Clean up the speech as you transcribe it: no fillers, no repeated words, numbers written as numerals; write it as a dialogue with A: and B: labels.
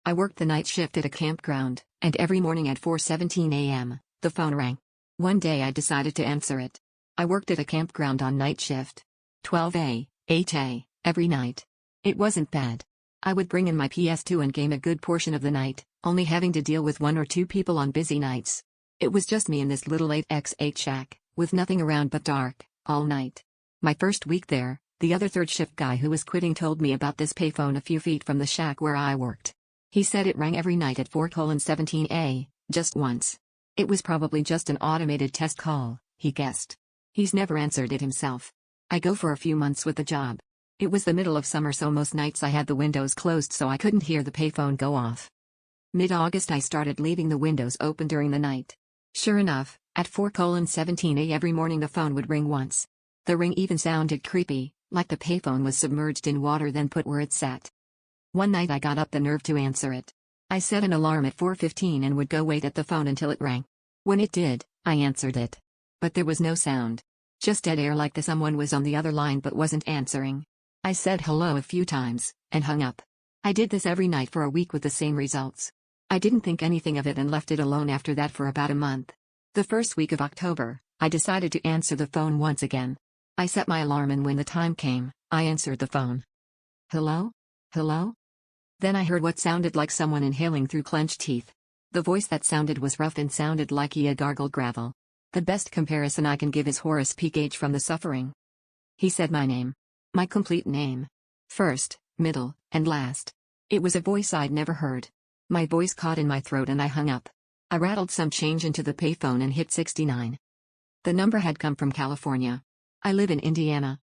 A: I worked the night shift at a campground, and every morning at 4:17 a.m., the phone rang. One day I decided to answer it. I worked at a campground on night shift. 12 a, 8 a, every night. It wasn't bad. I would bring in my PS2 and game a good portion of the night, only having to deal with one or two people on busy nights. It was just me in this little 8x8 shack, with nothing around but dark, all night. My first week there, the other third shift guy who was quitting told me about this payphone a few feet from the shack where I worked. He said it rang every night at 4:17 a, just once. It was probably just an automated test call, he guessed. He's never answered it himself. I go for a few months with the job. It was the middle of summer, so most nights I had the windows closed so I couldn't hear the payphone go off. Mid-August I started leaving the windows open during the night. Sure enough, at 4:17 a every morning the phone would ring once. The ring even sounded creepy, like the payphone was submerged in water then put where it sat. One night I got up the nerve to answer it. I set an alarm at 4:15 and would go wait at the phone until it rang. When it did, I answered it. But there was no sound. Just dead air, like someone was on the other line but wasn't answering. I said hello a few times, and hung up. I did this every night for a week with the same results. I didn't think anything of it and left it alone after that for about a month. The first week of October, I decided to answer the phone once again. I set my alarm and when the time came, I answered the phone. Hello? Hello? Then I heard what sounded like someone inhaling through clenched teeth. The voice that sounded was rough and sounded like he had gargled gravel. The best comparison I can give is Horace P. Gage from The Suffering. He said my name. My complete name. First, middle, and last. It was a voice I'd never heard. My voice caught in my throat and I hung up. I rattled some change into the payphone and hit 69. The number had come from California. I live in Indiana.